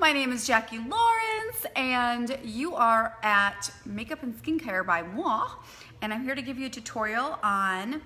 My name is Jackie Lawrence, and you are at Makeup and Skincare by Moi, and I'm here to give you a tutorial on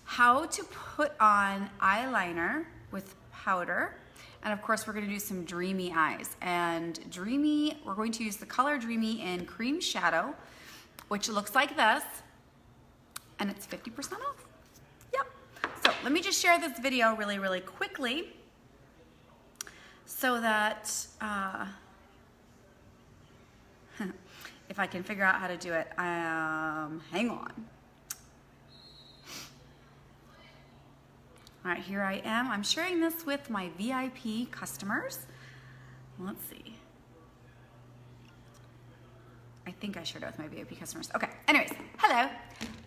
how to put on eyeliner with powder. And of course, we're going to do some dreamy eyes. And dreamy, we're going to use the color Dreamy in Cream Shadow, which looks like this, and it's 50% off. Yep. So let me just share this video really quickly so that if I can figure out how to do it, hang on. All right, here I am. I'm sharing this with my VIP customers. Let's see. I think I shared it with my VIP customers. Okay, anyways, hello.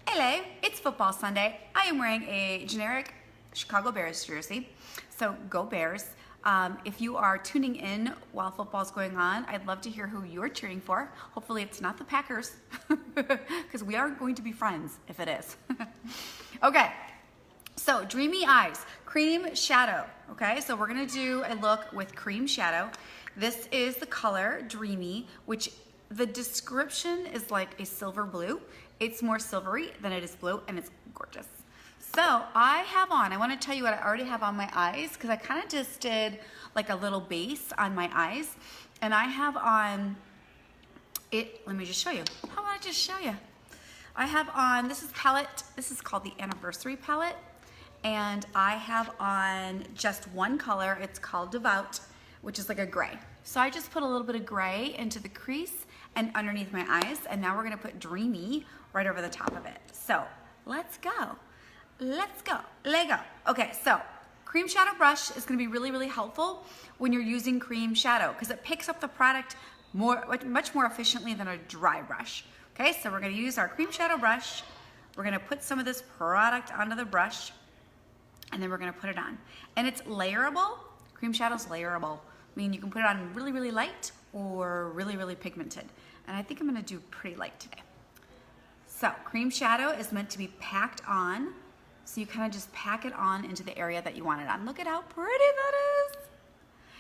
Hello, it's football Sunday. I am wearing a generic Chicago Bears jersey, so go Bears. If you are tuning in while football's going on, I'd love to hear who you're cheering for. Hopefully it's not the Packers, because we are going to be friends if it is. Okay, so dreamy eyes, cream shadow. Okay, so we're gonna do a look with cream shadow. This is the color Dreamy, which the description is like a silver blue. It's more silvery than it is blue, and it's gorgeous. So I have on, I want to tell you what I already have on my eyes, because I kind of just did like a little base on my eyes, and I have on it. Let me just show you. How about I just show you? I have on, this is palette, this is called the Anniversary palette, and I have on just one color. It's called Devout, which is like a gray. So I just put a little bit of gray into the crease and underneath my eyes, and now we're gonna put Dreamy right over the top of it. So let's go. Let's go, Lego. Okay, so cream shadow brush is gonna be really helpful when you're using cream shadow, because it picks up the product much more efficiently than a dry brush. Okay, so we're gonna use our cream shadow brush. We're gonna put some of this product onto the brush, and then we're gonna put it on. And it's layerable. Cream shadow's layerable. I mean, you can put it on really light or really pigmented. And I think I'm gonna do pretty light today. So cream shadow is meant to be packed on. So you kind of just pack it on into the area that you want it on. Look at how pretty that is.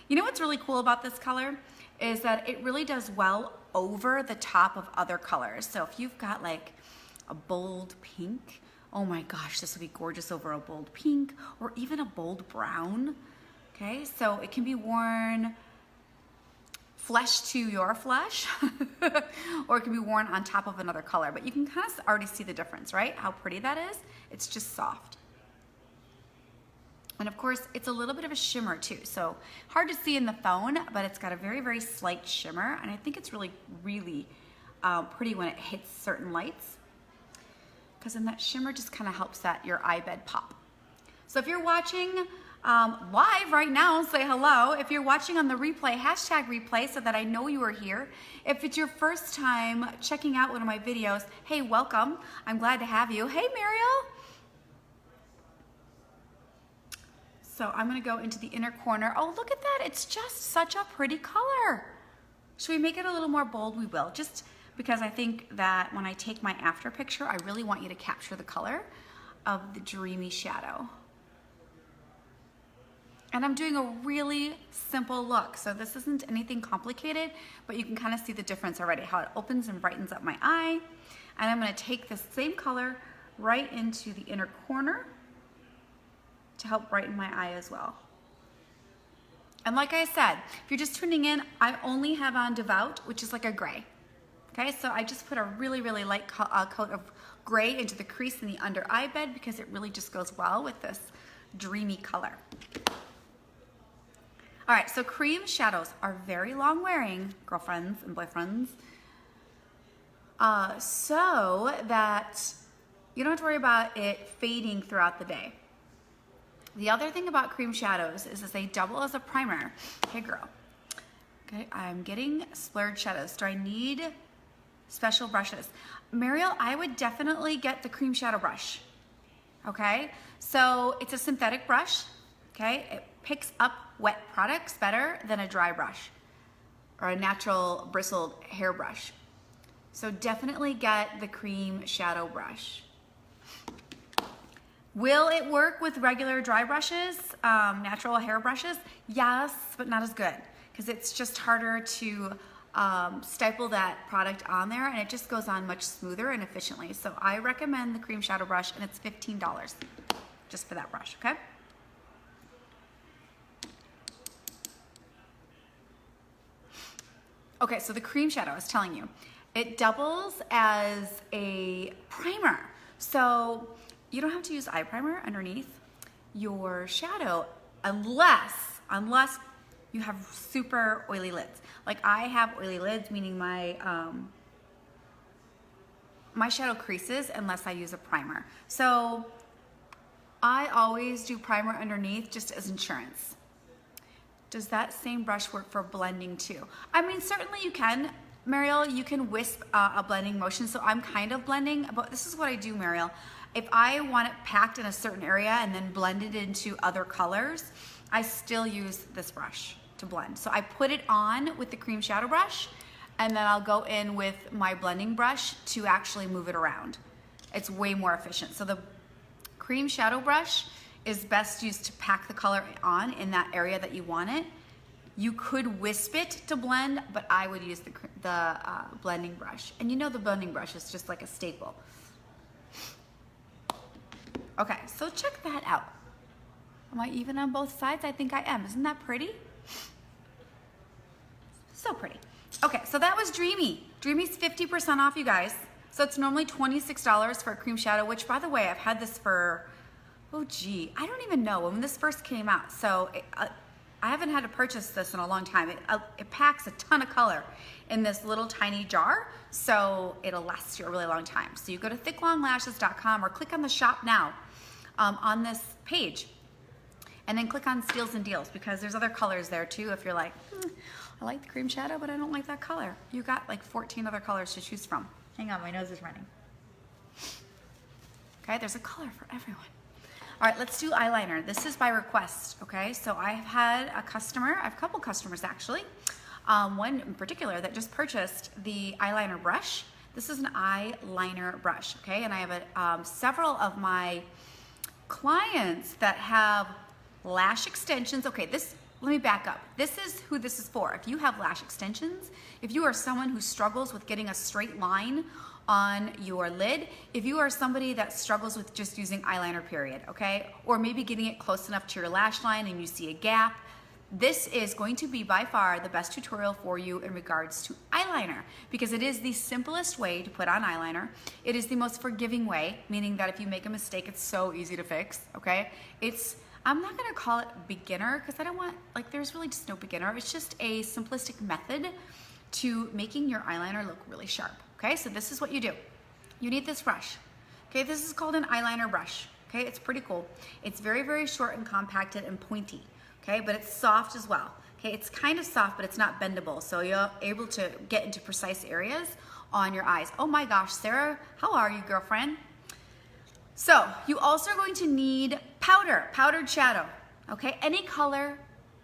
You know what's really cool about this color is that it really does well over the top of other colors. So if you've got like a bold pink, oh my gosh, this would be gorgeous over a bold pink or even a bold brown. Okay, so it can be worn flesh to your flesh or it can be worn on top of another color, but you can kind of already see the difference, right? How pretty that is. It's just soft. And of course, it's a little bit of a shimmer too. So hard to see in the phone, but it's got a very slight shimmer. And I think it's really pretty when it hits certain lights, because then that shimmer just kind of helps that your eye bed pop. So if you're watching live right now, say hello. If you're watching on the replay, hashtag replay so that I know you are here. If it's your first time checking out one of my videos, hey, welcome. I'm glad to have you. Hey, Mariel. So I'm gonna go into the inner corner. Oh, look at that. It's just such a pretty color. Should we make it a little more bold? We will, just because I think that when I take my after picture, I really want you to capture the color of the Dreamy shadow. And I'm doing a really simple look. So this isn't anything complicated, but you can kind of see the difference already, how it opens and brightens up my eye. And I'm gonna take this same color right into the inner corner to help brighten my eye as well. And like I said, if you're just tuning in, I only have on Devout, which is like a gray. Okay, so I just put a really light coat of gray into the crease in the under eye bed because it really just goes well with this dreamy color. All right, so cream shadows are very long wearing, girlfriends and boyfriends, so that you don't have to worry about it fading throughout the day. The other thing about cream shadows is they double as a primer. Hey girl, okay, I'm getting splurge shadows. Do I need special brushes? Mariel, I would definitely get the cream shadow brush, okay? So it's a synthetic brush, okay? It picks up wet products better than a dry brush or a natural bristled hairbrush. So definitely get the cream shadow brush. Will it work with regular dry brushes, natural hair brushes? Yes, but not as good. because it's just harder to stipple that product on there, and it just goes on much smoother and efficiently. So I recommend the cream shadow brush, and it's $15 just for that brush, okay? Okay, so the cream shadow, I was telling you, it doubles as a primer. So you don't have to use eye primer underneath your shadow unless you have super oily lids. Like I have oily lids, meaning my my shadow creases unless I use a primer. So I always do primer underneath just as insurance. Does that same brush work for blending too? I mean, certainly you can, Mariel, you can wisp a blending motion. So I'm kind of blending, but this is what I do, Mariel. If I want it packed in a certain area and then blend it into other colors, I still use this brush to blend. So I put it on with the cream shadow brush, and then I'll go in with my blending brush to actually move it around. It's way more efficient. So the cream shadow brush is best used to pack the color on in that area that you want it. You could wisp it to blend, but I would use the blending brush. And you know the blending brush is just like a staple. Okay, so check that out. Am I even on both sides? I think I am. Isn't that pretty? So pretty. Okay, so that was Dreamy. Dreamy's 50% off, you guys. So it's normally $26 for a cream shadow, which, by the way, I've had this for, oh gee, I don't even know when this first came out. So I haven't had to purchase this in a long time. It packs a ton of color in this little tiny jar, so it'll last you a really long time. So you go to thicklonglashes.com or click on the shop now on this page, and then click on Steals and Deals, because there's other colors there too. If you're like, I like the cream shadow, but I don't like that color. You got like 14 other colors to choose from. Hang on, my nose is running. Okay, there's a color for everyone. All right, let's do eyeliner. This is by request, okay? So I have had a customer, I have a couple customers actually, one in particular that just purchased the eyeliner brush. This is an eyeliner brush, okay? And I have several of my clients that have lash extensions. Okay, let me back up. This is who this is for. If you have lash extensions, if you are someone who struggles with getting a straight line on your lid, if you are somebody that struggles with just using eyeliner period, okay, or maybe getting it close enough to your lash line and you see a gap, this is going to be by far the best tutorial for you in regards to eyeliner, because it is the simplest way to put on eyeliner. It is the most forgiving way, meaning that if you make a mistake, it's so easy to fix, okay? I'm not gonna call it beginner, because I don't want, like, there's really just no beginner. It's just a simplistic method to making your eyeliner look really sharp. Okay, so this is what you do. You need this brush. Okay, this is called an eyeliner brush. Okay, it's pretty cool. It's very, very short and compacted and pointy. Okay, but it's soft as well. Okay, it's kind of soft, but it's not bendable. So you're able to get into precise areas on your eyes. Oh my gosh, Sarah, how are you, girlfriend? So you also are going to need powdered shadow. Okay, any color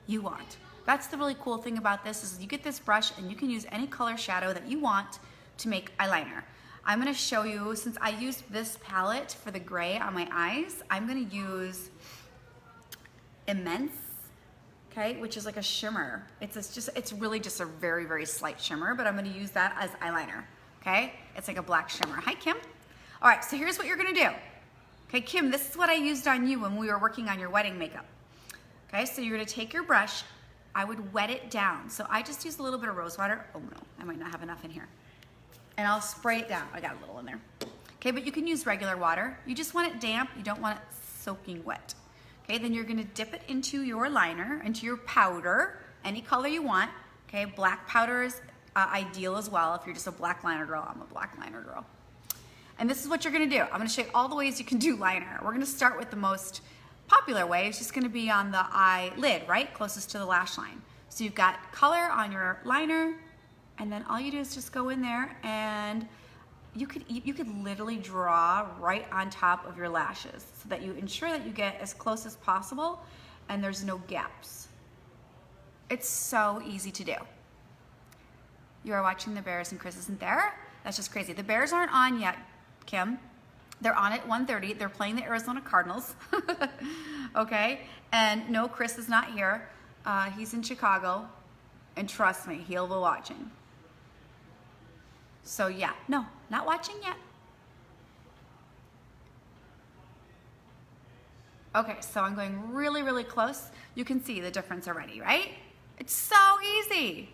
you want. That's the really cool thing about this, is you get this brush and you can use any color shadow that you want to make eyeliner. I'm gonna show you, since I used this palette for the gray on my eyes, I'm gonna use Immense, okay, which is like a shimmer. It's really just a very, very slight shimmer, but I'm gonna use that as eyeliner, okay? It's like a black shimmer. Hi, Kim. All right, so here's what you're gonna do. Okay, Kim, this is what I used on you when we were working on your wedding makeup. Okay, so you're gonna take your brush, I would wet it down. So I just used a little bit of rose water. Oh no, I might not have enough in here. And I'll spray it down. I got a little in there. Okay, but you can use regular water. You just want it damp. You don't want it soaking wet. Okay, then you're gonna dip it into your liner, into your powder, any color you want. Okay, black powder is ideal as well. If you're just a black liner girl, I'm a black liner girl. And this is what you're gonna do. I'm gonna show you all the ways you can do liner. We're gonna start with the most popular way. It's just gonna be on the eyelid, right? Closest to the lash line. So you've got color on your liner, and then all you do is just go in there and you could literally draw right on top of your lashes so that you ensure that you get as close as possible and there's no gaps. It's so easy to do. You are watching the Bears and Chris isn't there? That's just crazy. The Bears aren't on yet, Kim. They're on at 1:30. They're playing the Arizona Cardinals. Okay? And no, Chris is not here. He's in Chicago. And trust me, he'll be watching. So yeah, no, not watching yet. Okay, so I'm going really, really close. You can see the difference already, right? It's so easy.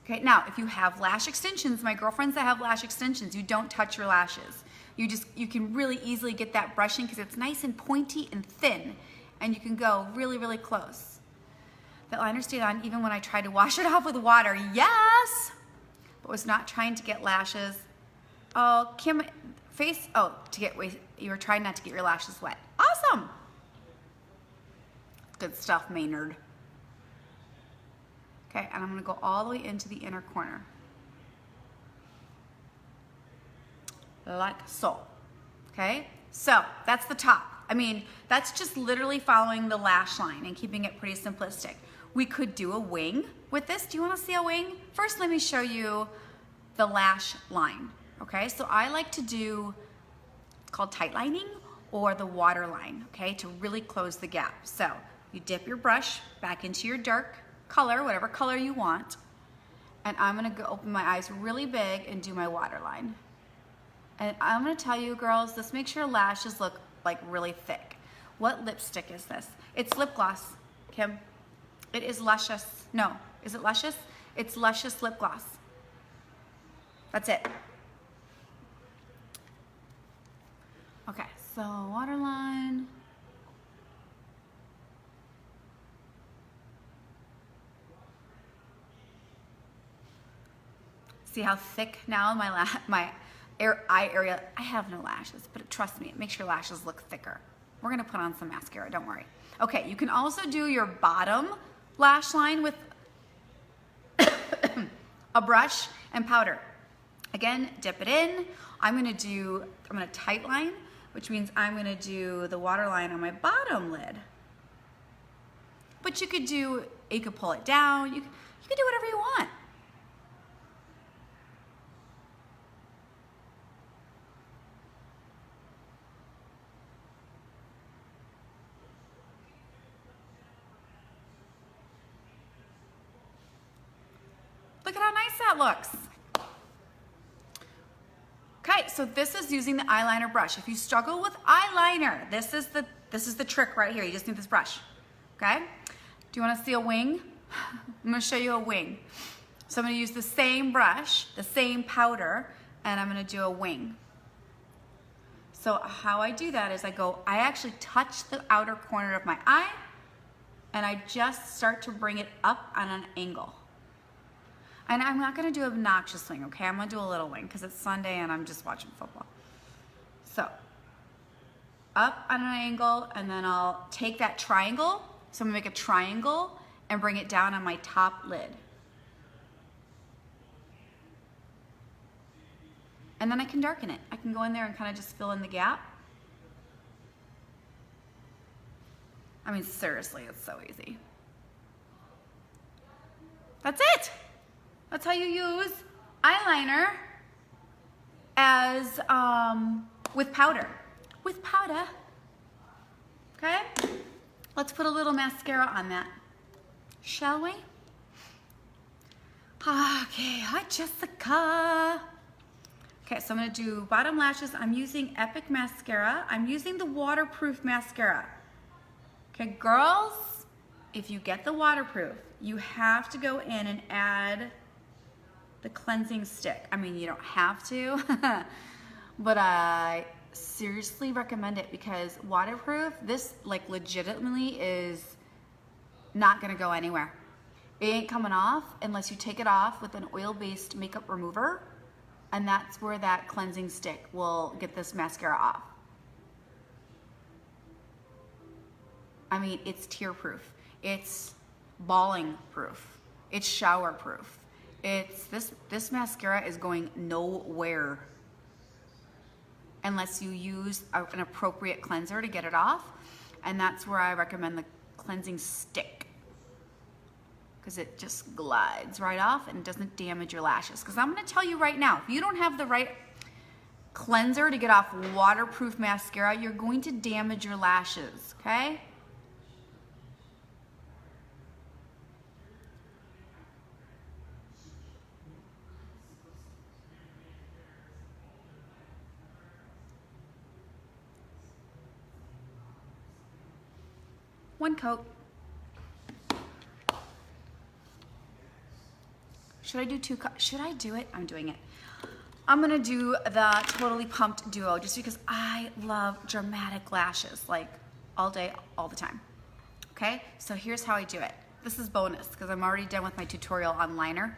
Okay, now if you have lash extensions, my girlfriends that have lash extensions, you don't touch your lashes. You can really easily get that brushing because it's nice and pointy and thin, and you can go really, really close. The liner stayed on even when I tried to wash it off with water, yes, but was not trying to get lashes. Oh, Kim, you were trying not to get your lashes wet. Awesome. Good stuff, Maynard. Okay, and I'm gonna go all the way into the inner corner. Like so, okay? So that's the top. I mean, that's just literally following the lash line and keeping it pretty simplistic. We could do a wing with this. Do you wanna see a wing? First, let me show you the lash line, okay? So I like to do, it's called tight lining or the water line, okay? To really close the gap. So you dip your brush back into your dark color, whatever color you want, and I'm gonna go open my eyes really big and do my water line. And I'm gonna tell you girls, this makes your lashes look like really thick. What lipstick is this? It's lip gloss, Kim. It is Luscious. No, is it Luscious? It's Luscious lip gloss. That's it. Okay, so waterline. See how thick now my eye area. I have no lashes, but trust me, it makes your lashes look thicker. We're gonna put on some mascara, don't worry. Okay, you can also do your bottom lash line with a brush and powder. Again, dip it in. I'm gonna tight line, which means I'm gonna do the water line on my bottom lid. But you could pull it down. You could do whatever you want. Look at how nice that looks. Okay, so this is using the eyeliner brush. If you struggle with eyeliner, this is the trick right here. You just need this brush, okay? Do you wanna see a wing? I'm gonna show you a wing. So I'm gonna use the same brush, the same powder, and I'm gonna do a wing. So how I do that is I actually touch the outer corner of my eye, and I just start to bring it up on an angle. And I'm not gonna do an obnoxious wing, okay? I'm gonna do a little wing because it's Sunday and I'm just watching football. So, up on an angle, and then I'll take that triangle, so I'm gonna make a triangle and bring it down on my top lid. And then I can darken it. I can go in there and kind of just fill in the gap. I mean, seriously, it's so easy. That's it. That's how you use eyeliner as with powder. With powder. Okay? Let's put a little mascara on that, shall we? Okay, hi Jessica. Okay, so I'm gonna do bottom lashes. I'm using Epic Mascara. I'm using the waterproof mascara. Okay, girls, if you get the waterproof, you have to go in and add the cleansing stick. I mean, you don't have to, but I seriously recommend it because waterproof, this like legitimately is not gonna go anywhere. It ain't coming off unless you take it off with an oil-based makeup remover, and that's where that cleansing stick will get this mascara off. I mean, it's tear-proof, it's balling proof, it's shower proof. It's this mascara is going nowhere unless you use an appropriate cleanser to get it off, and that's where I recommend the cleansing stick because it just glides right off and doesn't damage your lashes. Because I'm going to tell you right now, if you don't have the right cleanser to get off waterproof mascara, you're going to damage your lashes, okay? one coat. Should I do two coats? Should I do it? I'm doing it. I'm gonna do the Totally Pumped Duo just because I love dramatic lashes, like all day, all the time. Okay, so here's how I do it. This is bonus because I'm already done with my tutorial on liner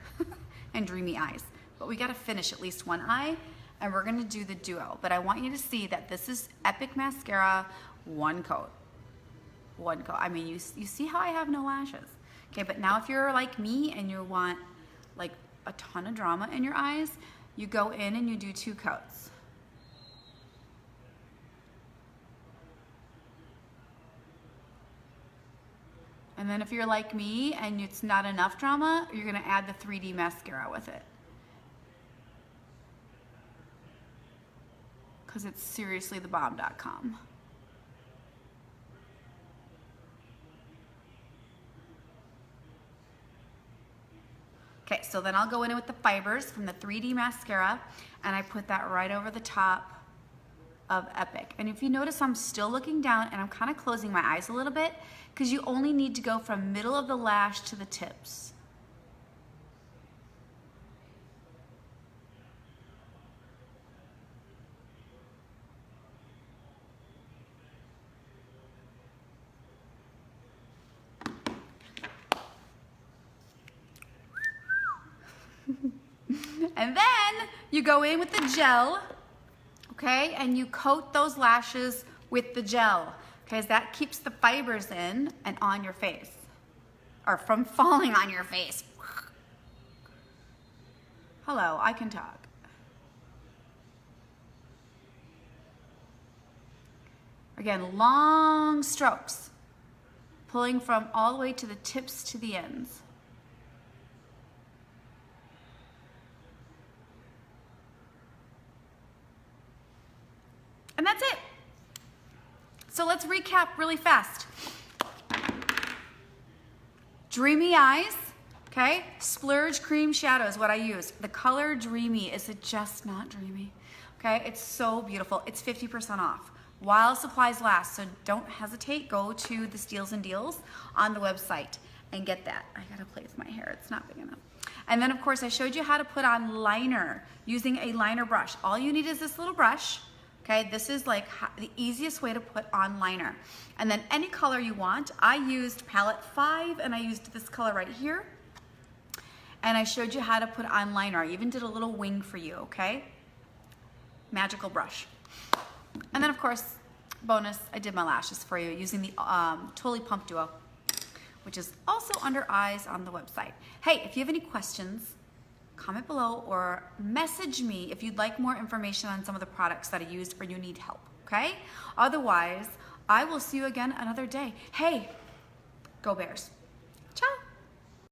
and dreamy eyes. But we gotta finish at least one eye and we're gonna do the duo. But I want you to see that this is Epic Mascara, one coat. One coat. I mean, you see how I have no lashes. Okay, but now if you're like me and you want like a ton of drama in your eyes, you go in and you do two coats. And then if you're like me and it's not enough drama, you're gonna add the 3D mascara with it. Because it's seriously thebomb.com. Okay, so then I'll go in with the fibers from the 3D mascara and I put that right over the top of Epic. And if you notice, I'm still looking down and I'm kind of closing my eyes a little bit because you only need to go from middle of the lash to the tips. And then you go in with the gel, okay, and you coat those lashes with the gel, okay, as that keeps the fibers in and on your face, or from falling on your face. Hello, I can talk. Again, long strokes, pulling from all the way to the tips to the ends. And that's it. So let's recap really fast. Dreamy eyes, okay? Splurge cream shadow is what I use. The color Dreamy, is it just not dreamy? Okay, it's so beautiful. It's 50% off while supplies last. So don't hesitate, go to the Steals and Deals on the website and get that. I gotta play with my hair, it's not big enough. And then of course I showed you how to put on liner using a liner brush. All you need is this little brush. Okay, this is like the easiest way to put on liner. And then any color you want. I used palette 5 and I used this color right here. And I showed you how to put on liner. I even did a little wing for you, okay? Magical brush. And then of course, bonus, I did my lashes for you using the Totally Pumped Duo, which is also under eyes on the website. Hey, if you have any questions, comment below or message me if you'd like more information on some of the products that I used or you need help, okay? Otherwise, I will see you again another day. Hey, go Bears.